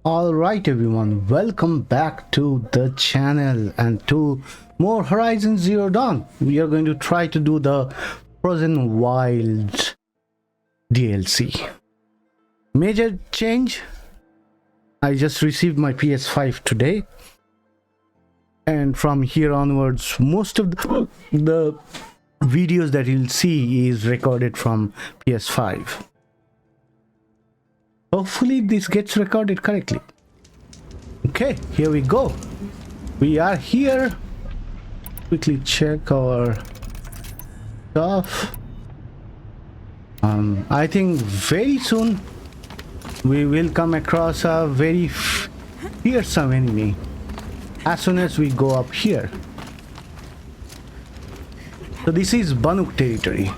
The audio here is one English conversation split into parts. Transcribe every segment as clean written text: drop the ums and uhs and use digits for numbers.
All right, everyone, welcome back to the channel and to more Horizon Zero Dawn. We are going to try to do the Frozen Wilds DLC. Major change. I just received my PS5 today, and from here onwards, most of the videos that you'll see is recorded from PS5. Hopefully this gets recorded correctly. Okay, here we go. We are here. Quickly check our stuff. I think very soon we will come across a very fearsome enemy as soon as we go up here. So this is Banuk territory.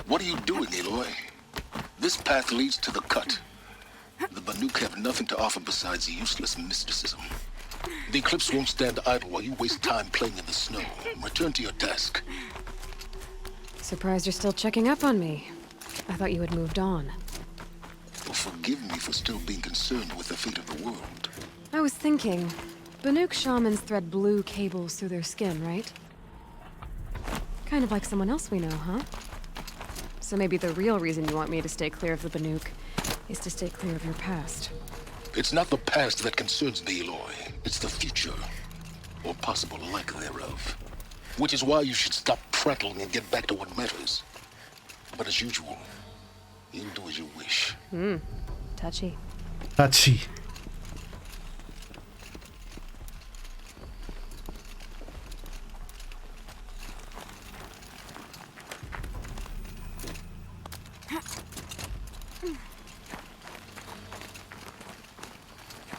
What are you doing, Aloy? This path leads to the cut. The Banuk have nothing to offer besides useless mysticism. The Eclipse won't stand idle while you waste time playing in the snow. Return to your task. Surprised you're still checking up on me. I thought you had moved on. Well, forgive me for still being concerned with the fate of the world. I was thinking, Banuk shamans thread blue cables through their skin, right? Kind of like someone else we know, huh? So maybe the real reason you want me to stay clear of the Banuk is to stay clear of your past. It's not the past that concerns me, Aloy. It's the future, or possible lack thereof. Which is why you should stop prattling and get back to what matters. But as usual, you'll do as you wish. Touchy. Touchy.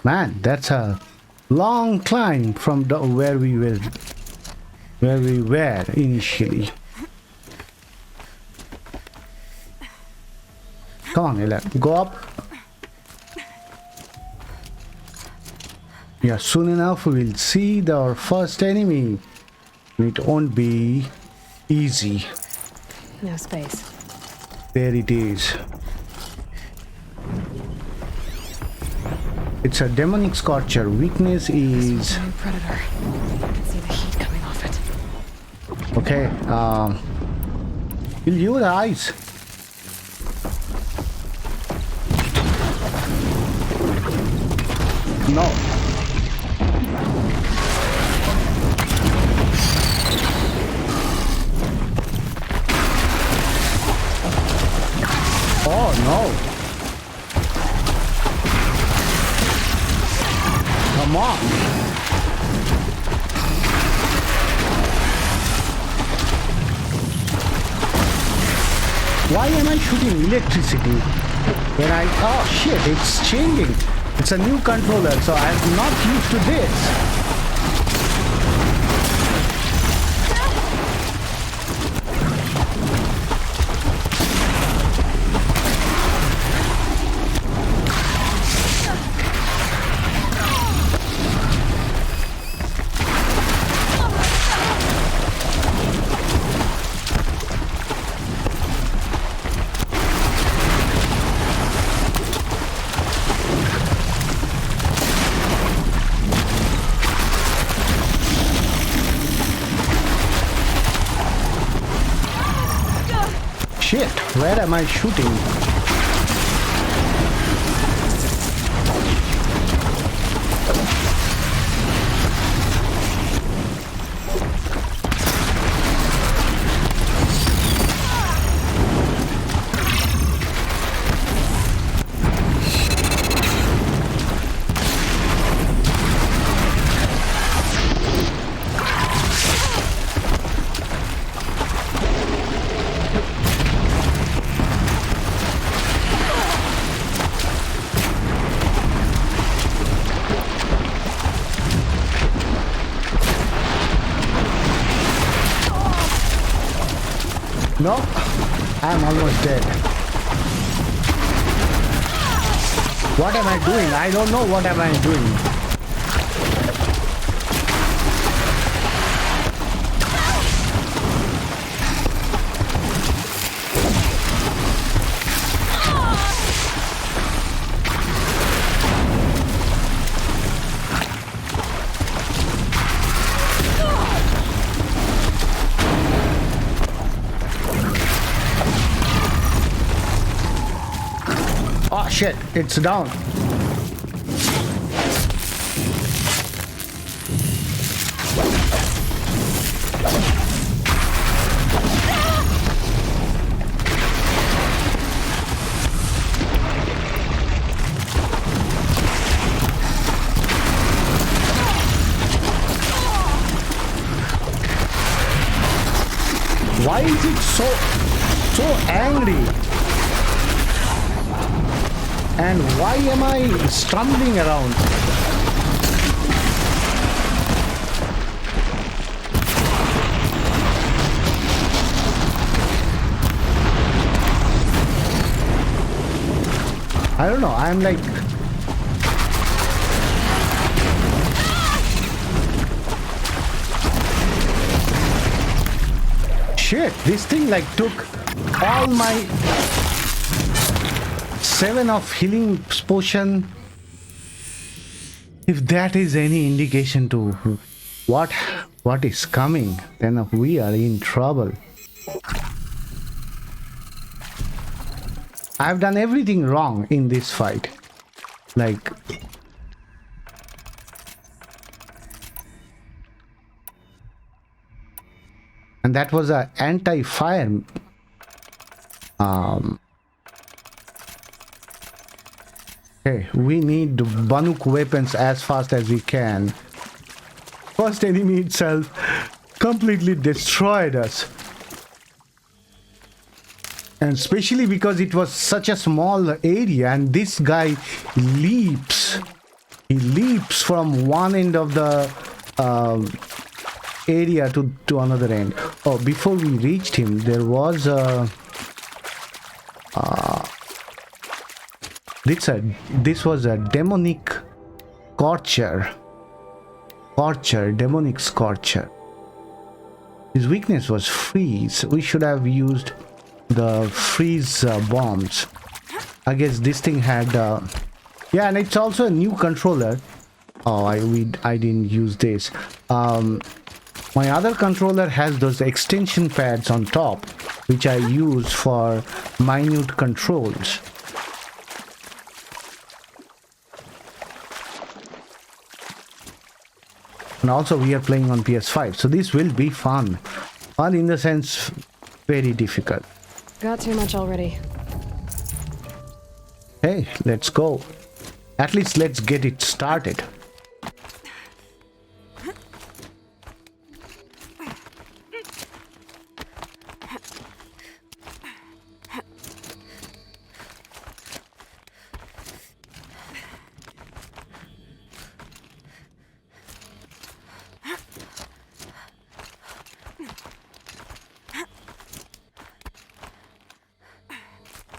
Man, that's a long climb from where we were initially. Come on, Ella, go up. Yeah, soon enough we will see our first enemy. It won't be easy. No space. There it is. It's a demonic scorcher. Weakness is... New predator. I can see the heat coming off it. Okay, will you eyes? No. Oh no. Come on. Why am I shooting electricity when oh shit, it's changing. It's a new controller, so I'm not used to this. Shit, where am I shooting? No, I'm almost dead. What am I doing? I don't know what am I doing. Oh shit, it's down. Why is it so angry? And why am I stumbling around? I don't know, I'm like... Shit, this thing like took all my 7 of healing potion. If that is any indication to what is coming, then we are in trouble. I've done everything wrong in this fight. Like... And that was a anti-fire. Okay, we need Banuk weapons as fast as we can. First enemy itself completely destroyed us. And especially because it was such a small area and this guy leaps. He leaps from one end of the area to another end. Oh, before we reached him, there was a... This was a demonic scorcher. Demonic scorcher. His weakness was freeze. We should have used the freeze bombs. I guess this thing had... yeah, and it's also a new controller. Oh, I didn't use this. My other controller has those extension pads on top, which I use for minute controls. And also we are playing on PS5, so this will be fun. Fun in the sense, very difficult. Got too much already. Hey, let's go. At least let's get it started.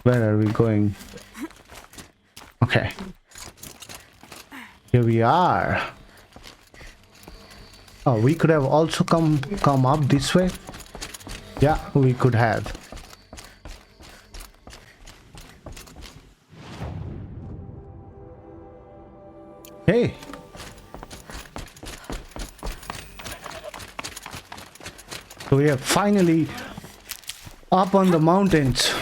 Where are we going? Okay. Here we are. Oh, we could have also come up this way. Yeah, we could have. Hey. So we are finally up on the mountains.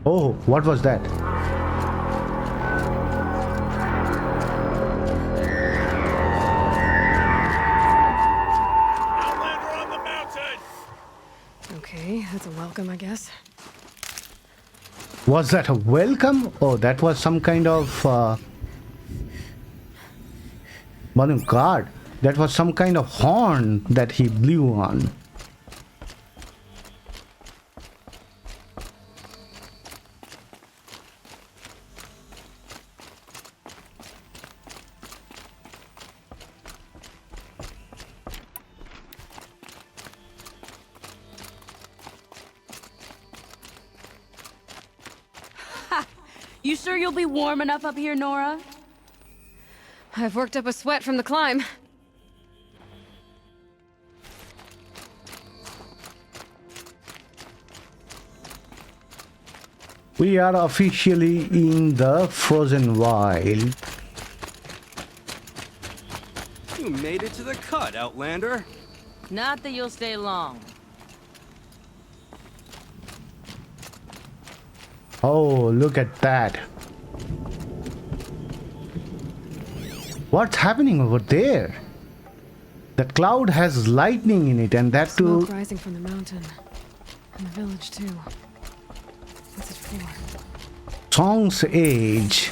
Oh, what was that? Outlander on the mountain! Okay, that's a welcome, I guess. Was that a welcome? Oh, that was some kind of... Banuk guard. That was some kind of horn that he blew on. You sure you'll be warm enough up here, Nora? I've worked up a sweat from the climb. We are officially in the frozen wild. You made it to the cut, Outlander. Not that you'll stay long. Oh, look at that. What's happening over there? The cloud has lightning in it, and that Smoke too. rising from the mountain. And the village too. What's it for? Song's Age.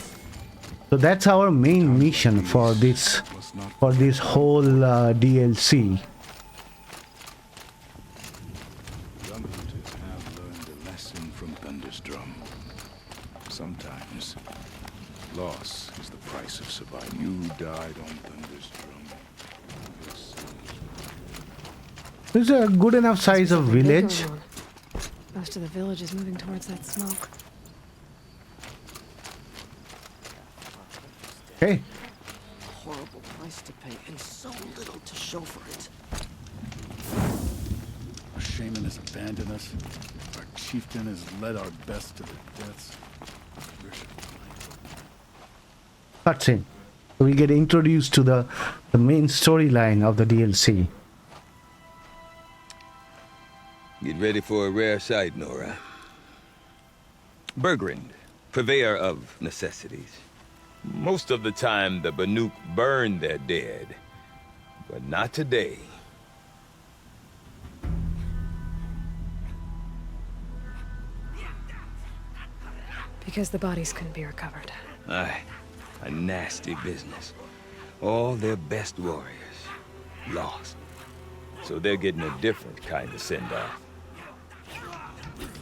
So that's our main mission for this whole DLC. Young hunters have learned a lesson from Thunderstrom. Sometimes, loss is the price of survival. You died on Thunderstrom. This is a good enough size of Something big village. going on. Most of the village is moving towards that smoke. Okay. Horrible price to pay and so little to show for it. Our shaman has abandoned us. Our chieftain has led our best to their deaths. Cutscene. We get introduced to the main storyline of the DLC. Get ready for a rare sight, Nora. Bergrind, purveyor of necessities. Most of the time, the Banuk burn their dead. But not today. Because the bodies couldn't be recovered. Aye, a nasty business. All their best warriors lost. So they're getting a different kind of send-off.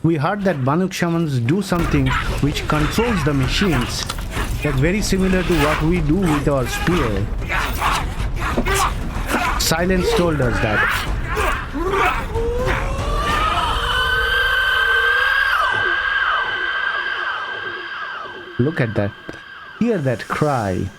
We heard that Banuk shamans do something which controls the machines. That's very similar to what we do with our spear. Silence told us that. Look at that. Hear that cry.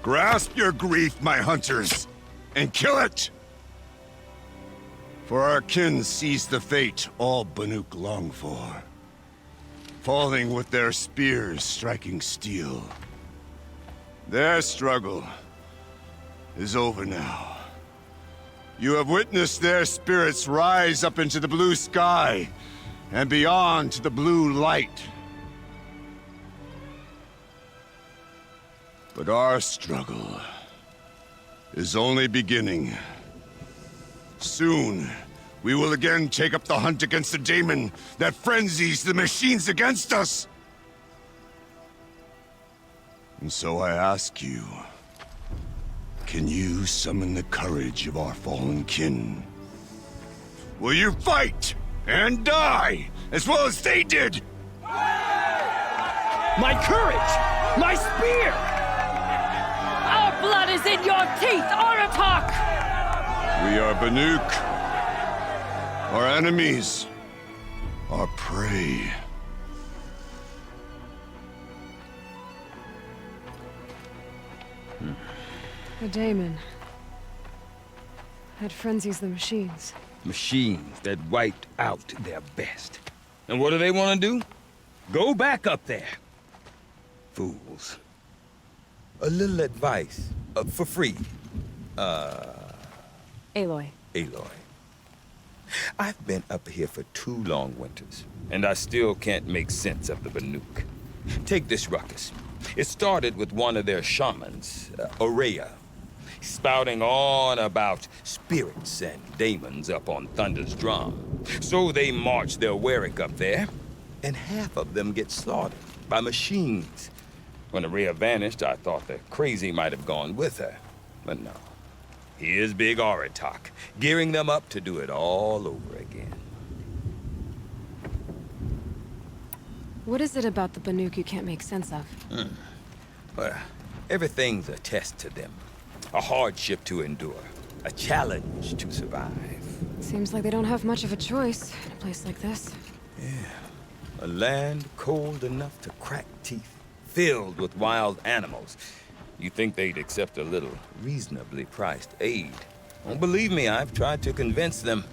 Grasp your grief, my hunters, and kill it! For our kin sees the fate all Banuk long for. Falling with their spears striking steel. Their struggle is over now. You have witnessed their spirits rise up into the blue sky and beyond to the blue light. But our struggle is only beginning. Soon, we will again take up the hunt against the demon that frenzies the machines against us. And so I ask you, can you summon the courage of our fallen kin? Will you fight and die as well as they did? My courage! My spear! Our blood is in your teeth, Aratak! We are Banuk. Our enemies. Our prey. The daemon. That frenzies the machines. Machines that wiped out their best. And what do they want to do? Go back up there. fools. A little advice, for free. Aloy. Aloy. I've been up here for 2 long winters, and I still can't make sense of the Banuk. Take this ruckus. It started with one of their shamans, Aurea, spouting on about spirits and demons up on Thunder's drum. So they march their Warwick up there, and half of them get slaughtered by machines. When Aurea vanished, I thought the crazy might have gone with her, but no. Here's Big Aratak, gearing them up to do it all over again. What is it about the Banuk you can't make sense of? Well, everything's a test to them. A hardship to endure. A challenge to survive. Seems like they don't have much of a choice in a place like this. Yeah. A land cold enough to crack teeth, filled with wild animals. You think they'd accept a little reasonably priced aid. Don't believe me, I've tried to convince them.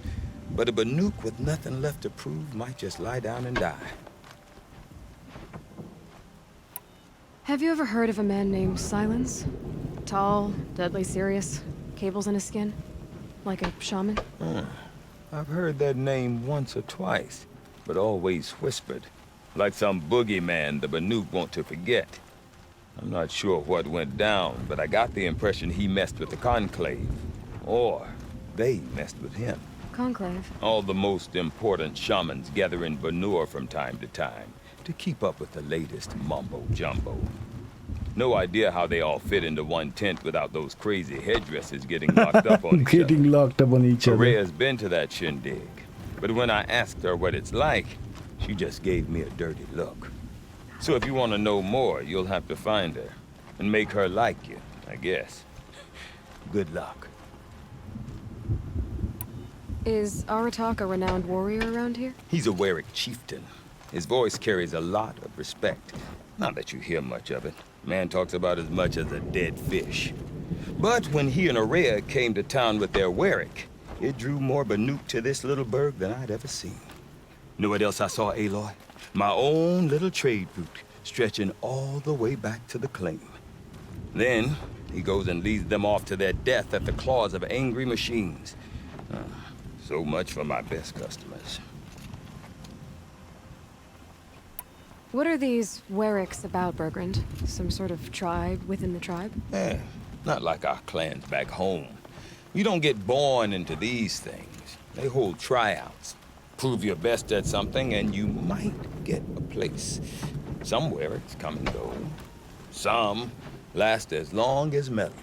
But a Banuk with nothing left to prove might just lie down and die. Have you ever heard of a man named Silence? Tall, deadly serious, cables in his skin? Like a shaman? I've heard that name once or twice, but always whispered. Like some boogeyman the Banuk want to forget. I'm not sure what went down, but I got the impression he messed with the Conclave. Or they messed with him. Conclave? All the most important shamans gather in Banur from time to time to keep up with the latest mumbo-jumbo. No idea how they all fit into one tent without those crazy headdresses getting locked up on each other. Locked up on each other. Aurea's been to that shindig, but when I asked her what it's like, she just gave me a dirty look. So if you want to know more, you'll have to find her and make her like you, I guess. Good luck. Is Aratak a renowned warrior around here? He's a Warwick chieftain. His voice carries a lot of respect. Not that you hear much of it. Man talks about as much as a dead fish. But when he and Aurea came to town with their Warwick, it drew more Banuk to this little burg than I'd ever seen. Know what else I saw, Aloy? My own little trade route, stretching all the way back to the claim. Then, he goes and leads them off to their death at the claws of angry machines. So much for my best customers. What are these Warwicks about, Bergrand? Some sort of tribe within the tribe? Not like our clans back home. You don't get born into these things. They hold tryouts. Prove your best at something and you might get a place. Some Warwicks come and go. Some last as long as metal.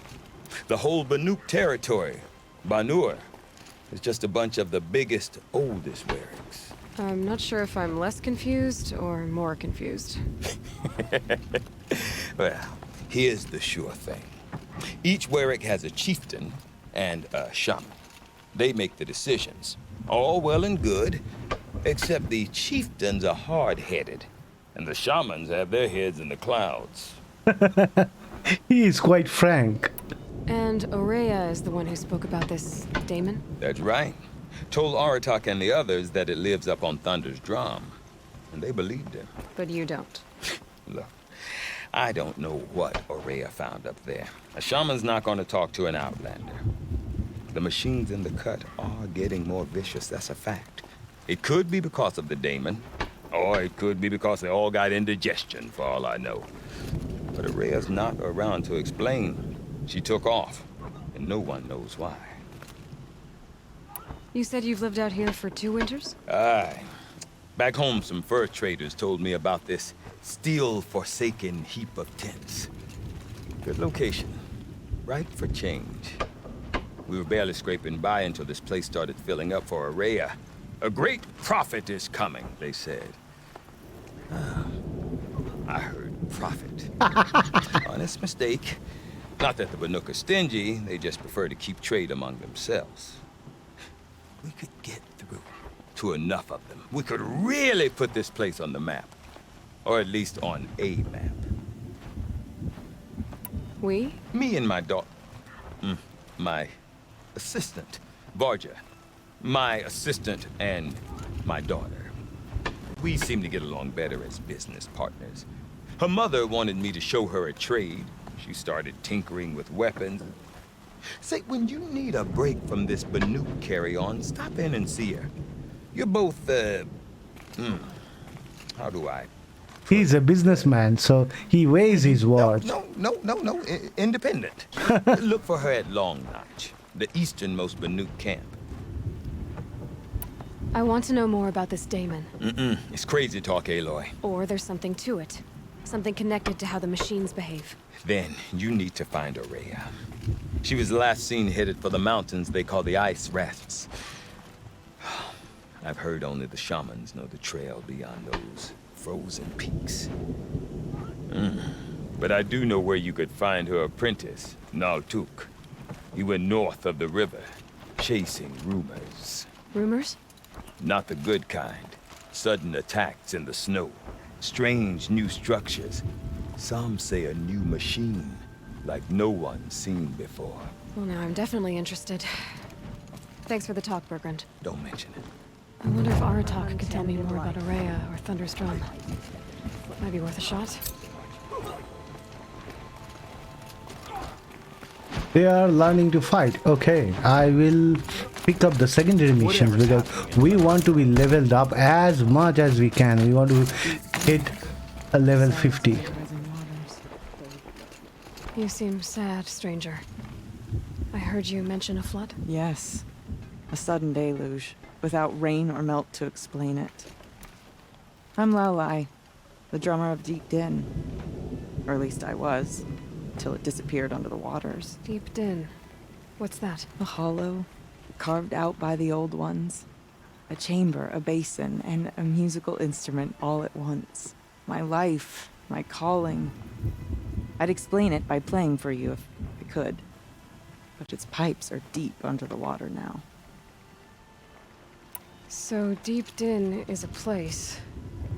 The whole Banuk territory, Banur, is just a bunch of the biggest, oldest Warwicks. I'm not sure if I'm less confused or more confused. Well, here's the sure thing. Each Warwick has a chieftain and a shaman. They make the decisions. All well and good, except the chieftains are hard-headed, and the shamans have their heads in the clouds. He is quite frank. And Aurea is the one who spoke about this daemon? That's right. Told Aratak and the others that it lives up on Thunder's drum, and they believed him. But you don't. Look, I don't know what Aurea found up there. A shaman's not going to talk to an outlander. The machines in the cut are getting more vicious, that's a fact. It could be because of the daemon, or it could be because they all got indigestion, for all I know. But Aurea's not around to explain. She took off, and no one knows why. You said you've lived out here for 2 winters? Aye. Back home, some fur traders told me about this steel-forsaken heap of tents. Good location. Right for change. We were barely scraping by until this place started filling up for Aurea. A great prophet is coming, they said. I heard prophet. Honest mistake. Not that the Banuk are stingy, they just prefer to keep trade among themselves. We could get through to enough of them. We could really put this place on the map. Or at least on a map. We? Me and my daughter. My assistant, Varja. My assistant and my daughter. We seem to get along better as business partners. Her mother wanted me to show her a trade. She started tinkering with weapons. Say, when you need a break from this Banuk carry-on, stop in and see her. You're both, how do I? He's a businessman, so he weighs his words. No, independent. Look for her at Long Notch, the easternmost Banuk camp. I want to know more about this Damon. It's crazy talk, Aloy. Or there's something to it. Something connected to how the machines behave. Then you need to find Aurea. She was last seen headed for the mountains they call the Ice Rafts. I've heard only the shamans know the trail beyond those frozen peaks. But I do know where you could find her apprentice, Naltuk. He went north of the river, chasing rumors. Rumors? Not the good kind. Sudden attacks in the snow. Strange new structures. Some say a new machine, like no one's seen before. Well, now I'm definitely interested. Thanks for the talk, Bergrand. Don't mention it. I wonder if Aratak could tell me more about Aurea or Thunderstrom. Might be worth a shot. They are learning to fight. Okay, I will pick up the secondary missions because we want to be leveled up as much as we can. We want to hit a level 50. You seem sad, stranger. I heard you mention a flood? Yes. A sudden deluge, without rain or melt to explain it. I'm Aloy, the drummer of Deep Din. Or at least I was, till it disappeared under the waters. Deep Din. What's that? A hollow, carved out by the old ones. A chamber, a basin, and a musical instrument all at once. My life, my calling. I'd explain it by playing for you if I could. But its pipes are deep under the water now. So Deep Din is a place,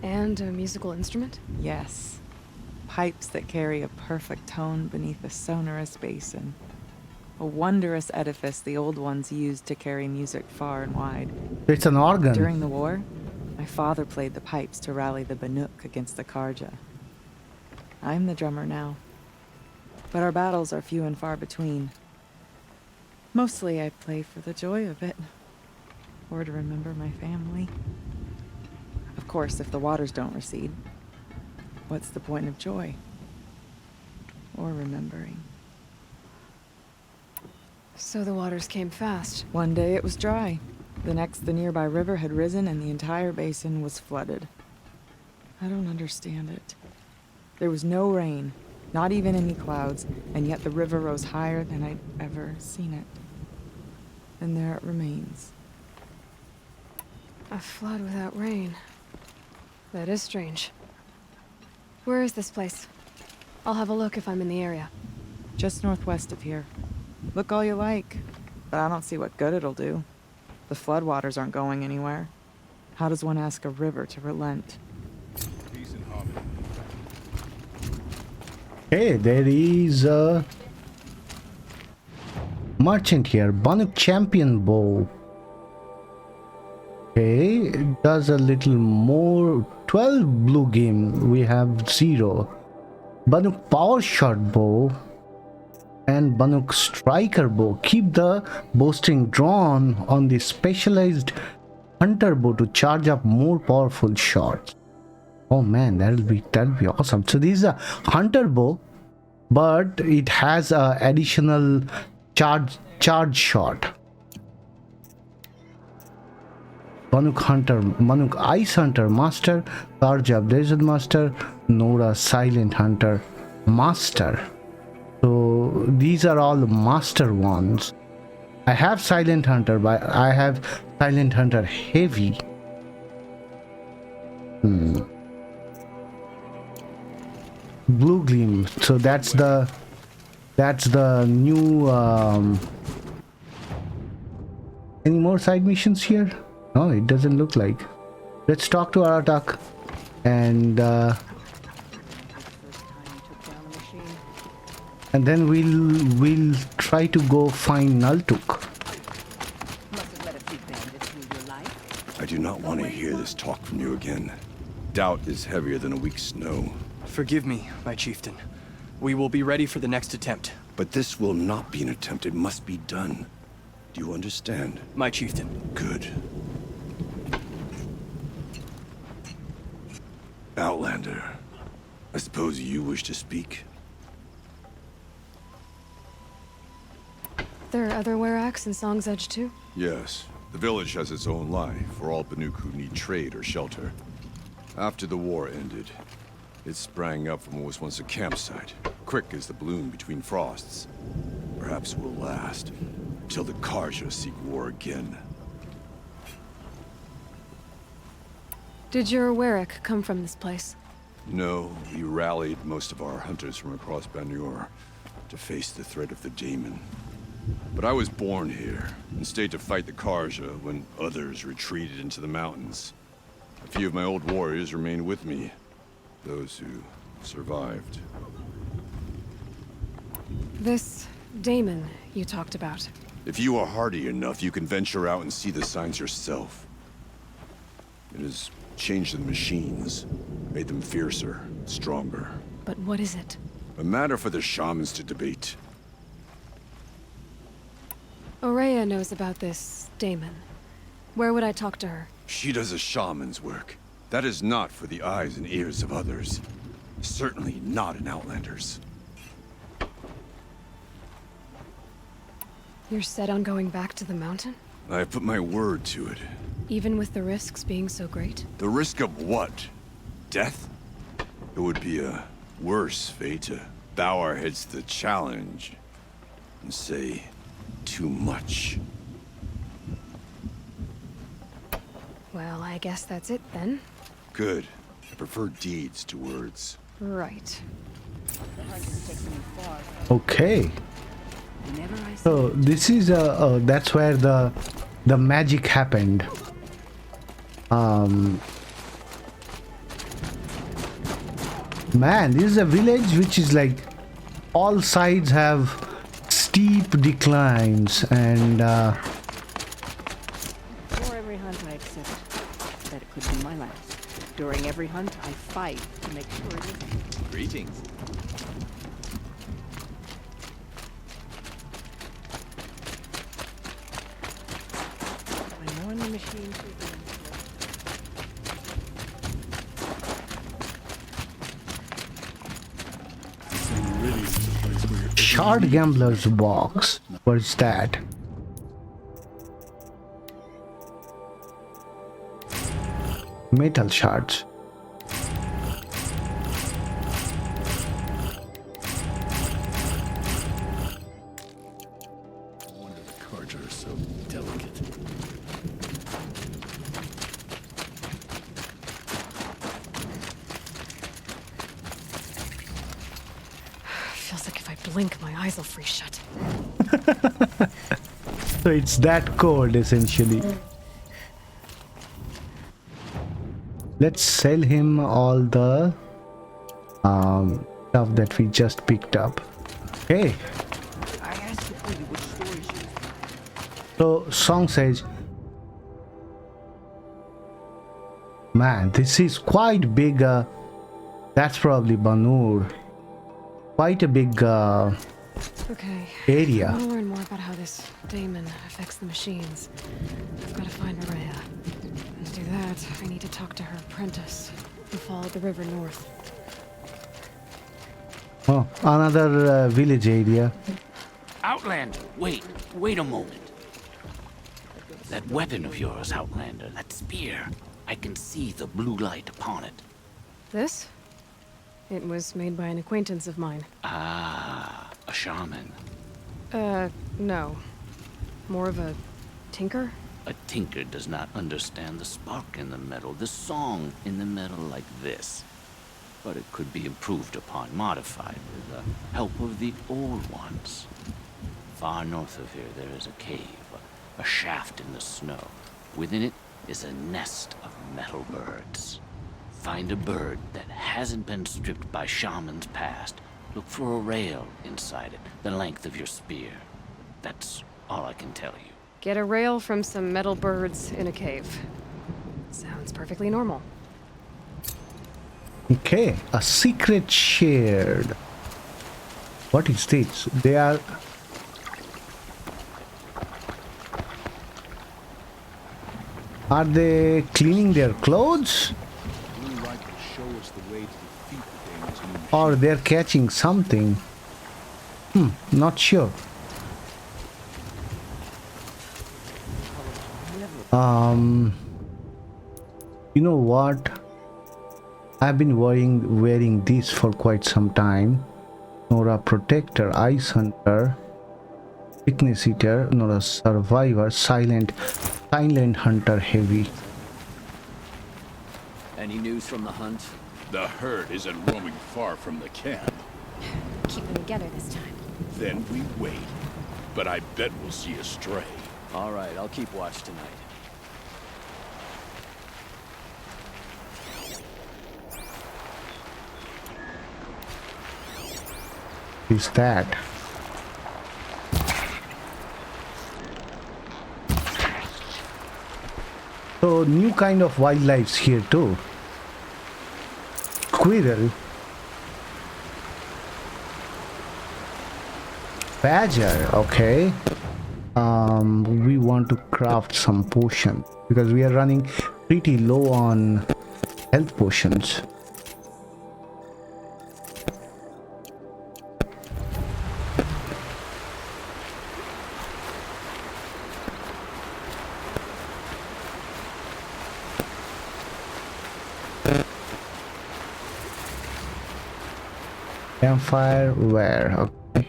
and a musical instrument? Yes. Pipes that carry a perfect tone beneath a sonorous basin. A wondrous edifice the old ones used to carry music far and wide. It's an organ. During the war, my father played the pipes to rally the Banuk against the Karja. I'm the drummer now. But our battles are few and far between. Mostly I play for the joy of it. Or to remember my family. Of course, if the waters don't recede, what's the point of joy? Or remembering? So the waters came fast. One day it was dry. The next, the nearby river had risen and the entire basin was flooded. I don't understand it. There was no rain, not even any clouds, and yet the river rose higher than I'd ever seen it. And there it remains. A flood without rain. That is strange. Where is this place? I'll have a look if I'm in the area. Just northwest of here. Look all you like, but I don't see what good it'll do. The floodwaters aren't going anywhere. How does one ask a river to relent? Hey, there is a merchant here. Banuk champion bow. Okay, it does a little more. 12 blue game. We have 0. Banuk power shot bow and Banuk striker bow. Keep the bowstring drawn on the specialized hunter bow to charge up more powerful shots. Oh man, that'll be awesome. So this is a hunter bow, but it has a additional charge shot. Banuk hunter, Banuk ice hunter master, Karja desert master, Nora silent hunter master. So these are all master ones. I have silent hunter, but I have silent hunter heavy. Blue gleam. So that's the new. Any more side missions here? No, it doesn't look like. Let's talk to Aratak and then we'll try to go find Naltuk. I do not want to hear this talk from you again. Doubt is heavier than a week's snow. Forgive me, my chieftain. We will be ready for the next attempt. But this will not be an attempt. It must be done. Do you understand? My chieftain. Good. Outlander, I suppose you wish to speak? There are other Weraks in Song's Edge too? Yes. The village has its own life for all Banuk who need trade or shelter. After the war ended, it sprang up from what was once a campsite, quick as the bloom between frosts. Perhaps it will last, till the Karja seek war again. Did your Werak come from this place? No, we rallied most of our hunters from across Banuk to face the threat of the Daemon. But I was born here, and stayed to fight the Karja when others retreated into the mountains. A few of my old warriors remained with me, those who survived. This Daemon you talked about. If you are hardy enough, you can venture out and see the signs yourself. It has changed the machines, made them fiercer, stronger. But what is it? A matter for the shamans to debate. Aurea knows about this Daemon. Where would I talk to her? She does a shaman's work. That is not for the eyes and ears of others. Certainly not an Outlander's. You're set on going back to the mountain? I have put my word to it. Even with the risks being so great? The risk of what? Death? It would be a worse fate to bow our heads to the challenge and say too much. Well, I guess that's it then. Good. I prefer deeds to words. Right. Okay. So this is that's where the magic happened. Man, this is a village which is like all sides have steep declines and Before every hunt I accept that it could be my last. During every hunt I fight to make sure it isn't. Greetings. I know the machines are doing. Shard Gambler's Box. What is that? Metal shards. No wonder the Karja are so delicate. Feels like if I blink, my eyes will freeze shut. So it's that cold essentially. Let's sell him all the stuff that we just picked up. Okay. I asked the lady which story she was. So Song says, man, this is quite big. That's probably Banur. Quite a big Okay. area. I want to learn more about how this Daemon affects the machines. I've got to find Aurea. And to do that, I need to talk to her apprentice, who followed the river north. Oh, another village area. Outlander, wait a moment. That weapon of yours, Outlander, that spear, I can see the blue light upon it. This? It was made by an acquaintance of mine. Ah, a shaman. No. More of a tinker? A tinker does not understand the spark in the metal, the song in the metal like this. But it could be improved upon, modified with the help of the old ones. Far north of here there is a cave, a shaft in the snow. Within it is a nest of metal birds. Find a bird that hasn't been stripped by shamans past. Look for a rail inside it, the length of your spear. That's all I can tell you. Get a rail from some metal birds in a cave. Sounds perfectly normal. Okay, a secret shared. What is this? They are... Are they cleaning their clothes? Or they're catching something? Not sure. You know what? I've been wearing this for quite some time. Nora Protector, Ice Hunter, Weakness Eater, Nora Survivor, Silent Hunter Heavy. Any news from the hunt? The herd isn't roaming far from the camp. Keep them together this time. Then we wait. But I bet we'll see a stray. All right, I'll keep watch tonight. Is that? So new kind of wildlife here too. Squirrel, badger. Okay. We want to craft some potion because we are running pretty low on health potions. Campfire where? Okay.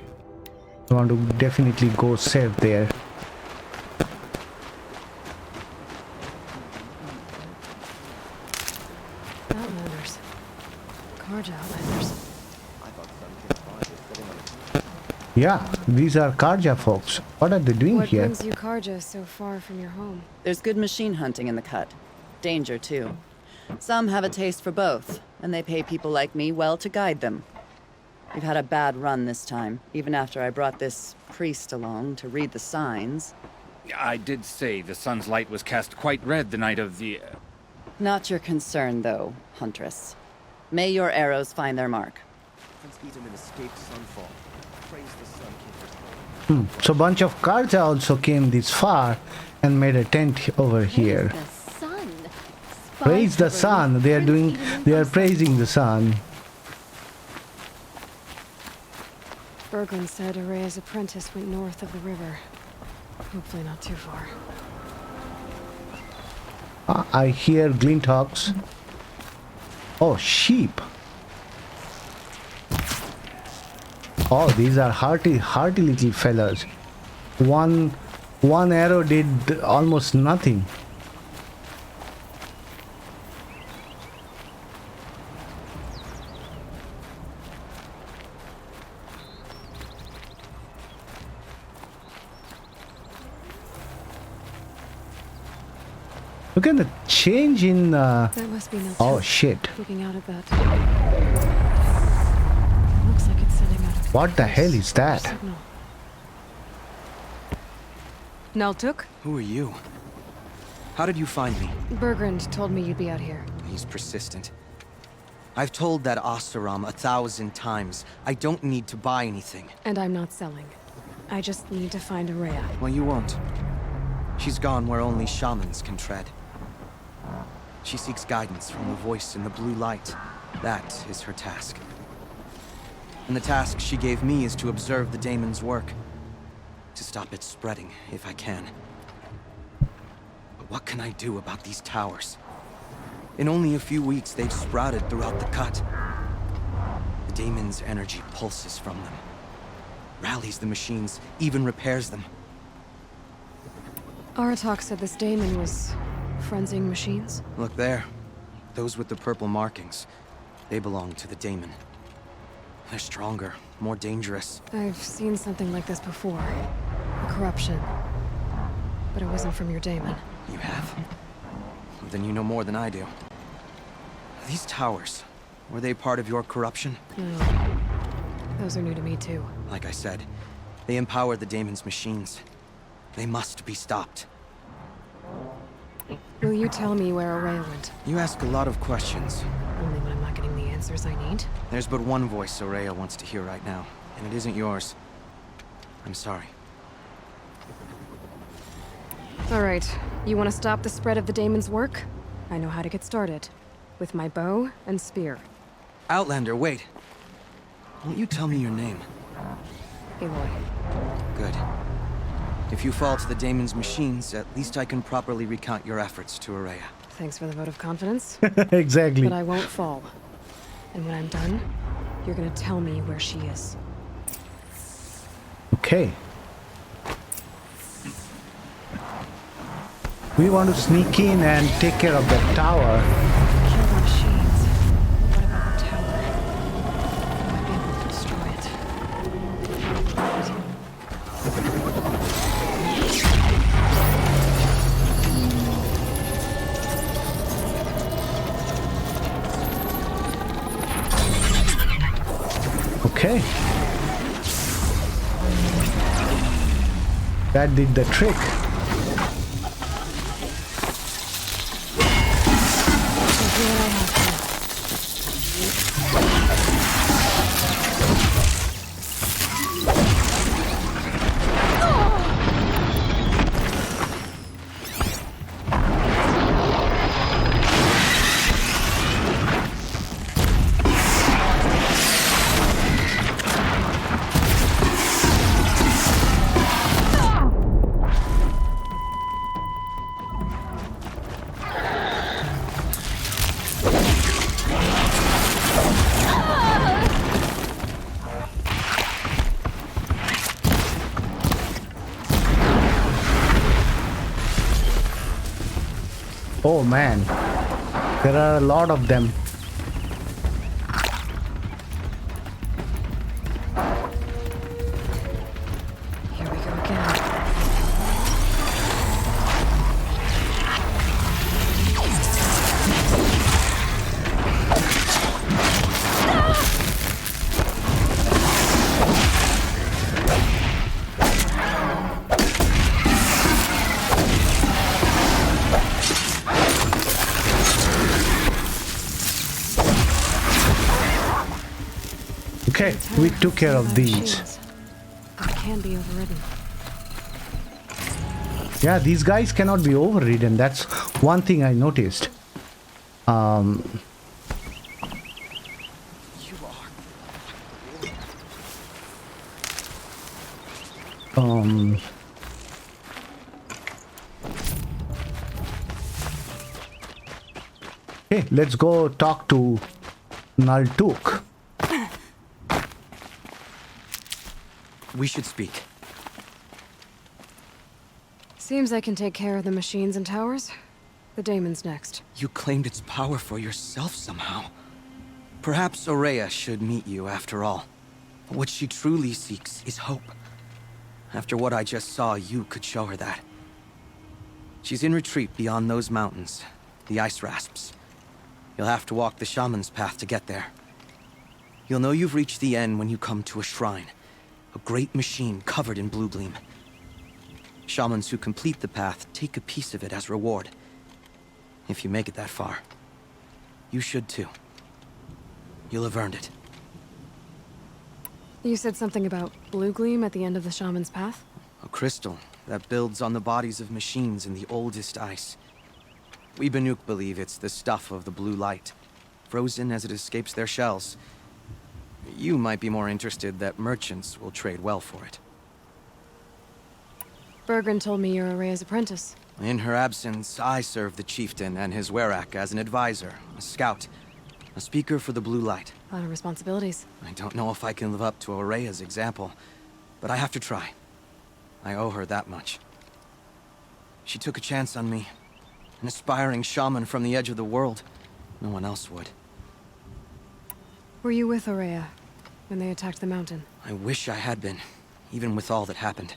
I want to definitely go save there. Outlanders. Karja Outlanders. Yeah, these are Karja folks. What are they doing What here? brings you Karja so far from your home? There's good machine hunting in the cut. Danger, too. Some have a taste for both, and they pay people like me well to guide them. We've had a bad run this time, even after I brought this priest along to read the signs. I did say the sun's light was cast quite red the night of the... Not your concern, though, Huntress. May your arrows find their mark. So bunch of Karja also came this far and made a tent over here. Praise the sun. They are praising the sun. Berglund said Araya's apprentice went north of the river. Hopefully not too far. I hear glinthawks. Oh, sheep. Oh, these are hearty little fellas. One arrow did almost nothing. Look at the change in That must be Milton. oh shit. Looking out at that. Looks like it's sending out a What the hell is that? signal. Naltuk? Who are you? How did you find me? Bergrand told me you'd be out here. He's persistent. I've told that Oseram 1,000 times. I don't need to buy anything. And I'm not selling. I just need to find Araya. Well, you won't. She's gone where only shamans can tread. She seeks guidance from the voice in the blue light. That is her task. And the task she gave me is to observe the daemon's work. To stop it spreading, if I can. But what can I do about these towers? In only a few weeks, they've sprouted throughout the cut. The daemon's energy pulses from them. Rallies the machines, even repairs them. Aratak said this daemon was frenzying machines. Look there. Those with the purple markings. They belong to the daemon. They're stronger, more dangerous. I've seen something like this before. A corruption. But it wasn't from your daemon. You have? Then you know more than I do. These towers, were they part of your corruption? No. Those are new to me too. Like I said, they empower the daemon's machines. They must be stopped. Will you tell me where Araya went? You ask a lot of questions. Only when I'm not getting the answers I need. There's but one voice Ourea wants to hear right now, and it isn't yours. I'm sorry. All right, you want to stop the spread of the daemon's work? I know how to get started. With my bow and spear. Outlander, wait. Won't you tell me your name? Aloy. Good. If you fall to the daemon's machines, at least I can properly recount your efforts to Ourea. Thanks for the vote of confidence. Exactly. But I won't fall. And when I'm done, you're gonna tell me where she is. Okay. We want to sneak in and take care of the tower. Kill the machines. What about the tower? I might be able to destroy it. Okay. That did the trick. Oh man, there are a lot of them. Here we go again. Okay, we took care of these. It can be overridden. Yeah, these guys cannot be overridden. That's one thing I noticed. Okay, let's go talk to Naltuk. We should speak. Seems I can take care of the machines and towers. The daemon's next. You claimed its power for yourself somehow. Perhaps Ourea should meet you after all. What she truly seeks is hope. After what I just saw, you could show her that. She's in retreat beyond those mountains, the ice rasps. You'll have to walk the shaman's path to get there. You'll know you've reached the end when you come to a shrine. A great machine covered in blue gleam. Shamans who complete the path take a piece of it as reward. If you make it that far, you should too. You'll have earned it. You said something about blue gleam at the end of the shaman's path? A crystal that builds on the bodies of machines in the oldest ice. We Banuk believe it's the stuff of the blue light, frozen as it escapes their shells. You might be more interested that merchants will trade well for it. Bergren told me you're Ourea's apprentice. In her absence, I serve the chieftain and his werak as an advisor, a scout, a speaker for the blue light. A lot of responsibilities. I don't know if I can live up to Ourea's example, but I have to try. I owe her that much. She took a chance on me. An aspiring shaman from the edge of the world. No one else would. Were you with Ourea when they attacked the mountain? I wish I had been, even with all that happened.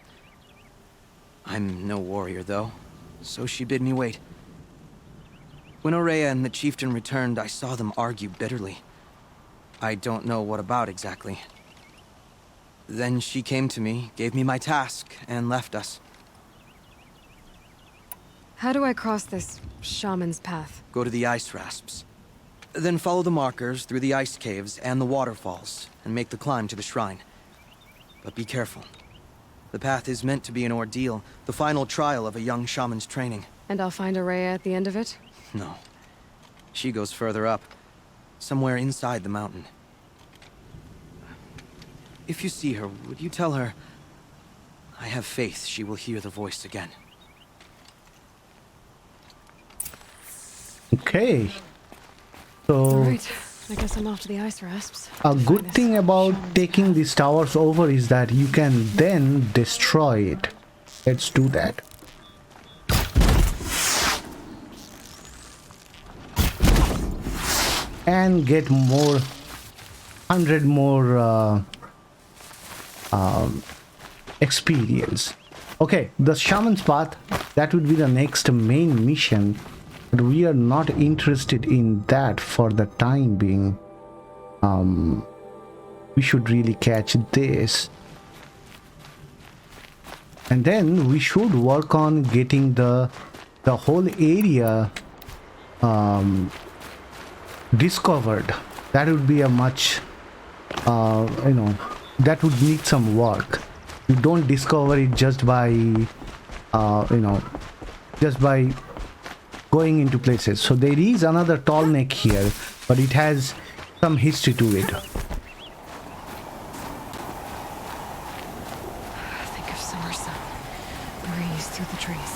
I'm no warrior, though, so she bid me wait. When Ourea and the chieftain returned, I saw them argue bitterly. I don't know what about exactly. Then she came to me, gave me my task, and left us. How do I cross this shaman's path? Go to the ice rasps. Then follow the markers through the ice caves and the waterfalls, and make the climb to the shrine. But be careful. The path is meant to be an ordeal, the final trial of a young shaman's training. And I'll find Araya at the end of it? No. She goes further up, somewhere inside the mountain. If you see her, would you tell her, I have faith she will hear the voice again. Okay. So, Alright, I guess I'm off to the ice rasps. a good thing about taking these towers over is that you can then destroy it. Let's do that. And get more 100 more experience. Okay, the shaman's path, that would be the next main mission, but we are not interested in that for the time being. We should really catch this, and then we should work on getting the whole area discovered. That would be a much that would need some work. You don't discover it just by just by going into places. So there is another tall neck here, but it has some history to it. Think of summer sun, breeze through the trees.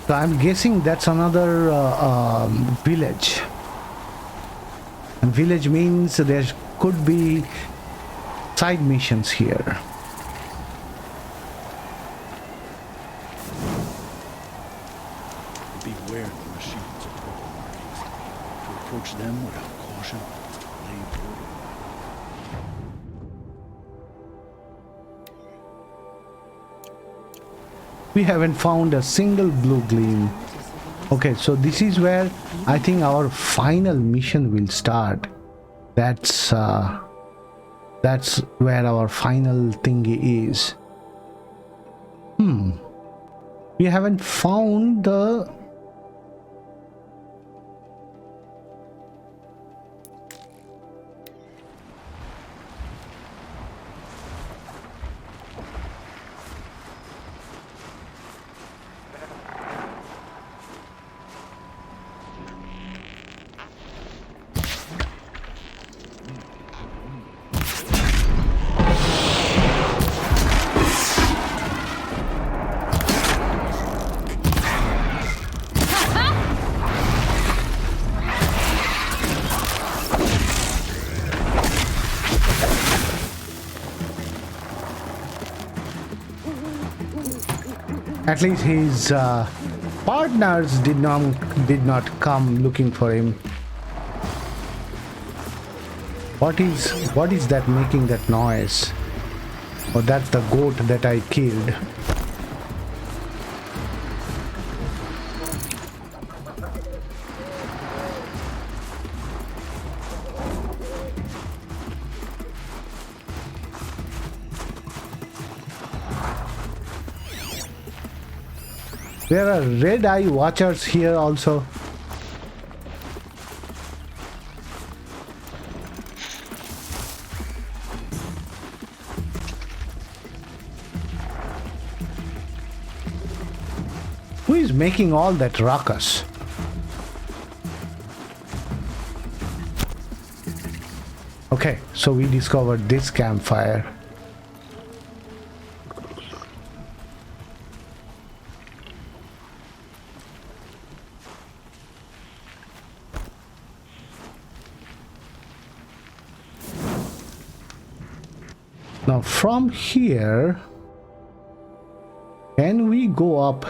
So I'm guessing that's another village. And village means there could be side missions here. Beware the machines of purple markings. To approach them without caution, lay blue. We haven't found a single blue gleam. Okay, so this is where I think our final mission will start. That's where our final thingy is. We haven't found the at least his partners did not come looking for him. What is that making that noise? Oh, that's the goat that I killed. There are red eye watchers here also. Who is making all that ruckus? Okay, so we discovered this campfire. Now from here, can we go up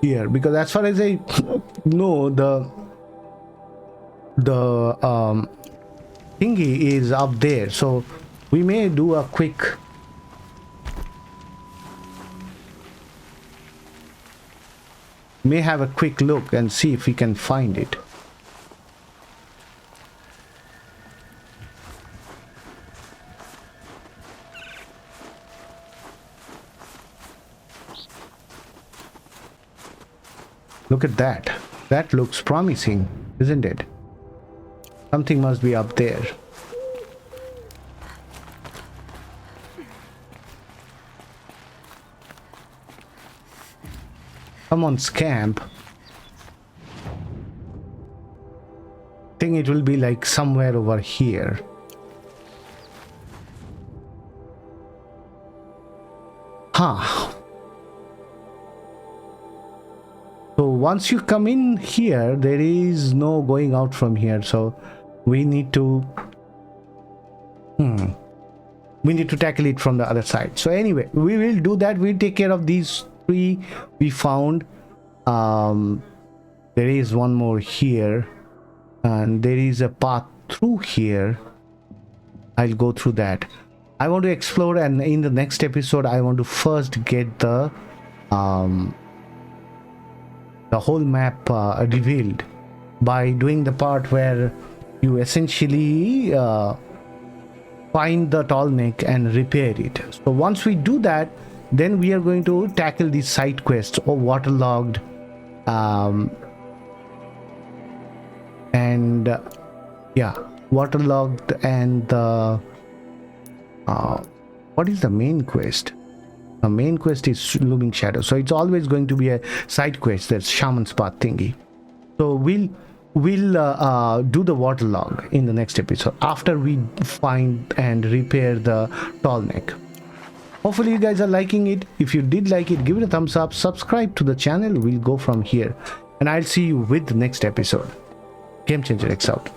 here? Because as far as I know, the thingy is up there, so we may do a quick have a quick look and see if we can find it. Look at that. That looks promising, isn't it? Something must be up there. Come on, scamp. I think it will be like somewhere over here. Huh. So once you come in here, there is no going out from here. So we need to tackle it from the other side. So anyway, we will do that. We'll take care of these three we found. There is one more here, and there is a path through here. I'll go through that. I want to explore, and in the next episode I want to first get the whole map revealed by doing the part where you essentially find the tall neck and repair it. So once we do that, then we are going to tackle these side quests or waterlogged waterlogged and the what is the main quest? The main quest is Looming Shadow, so it's always going to be a side quest. That's Shaman's Path thingy. So we'll do the waterlog in the next episode after we find and repair the tall neck. Hopefully you guys are liking it. If you did like it, give it a thumbs up, subscribe to the channel. We'll go from here, and I'll see you with the next episode. Game Changer X out.